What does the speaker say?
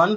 1,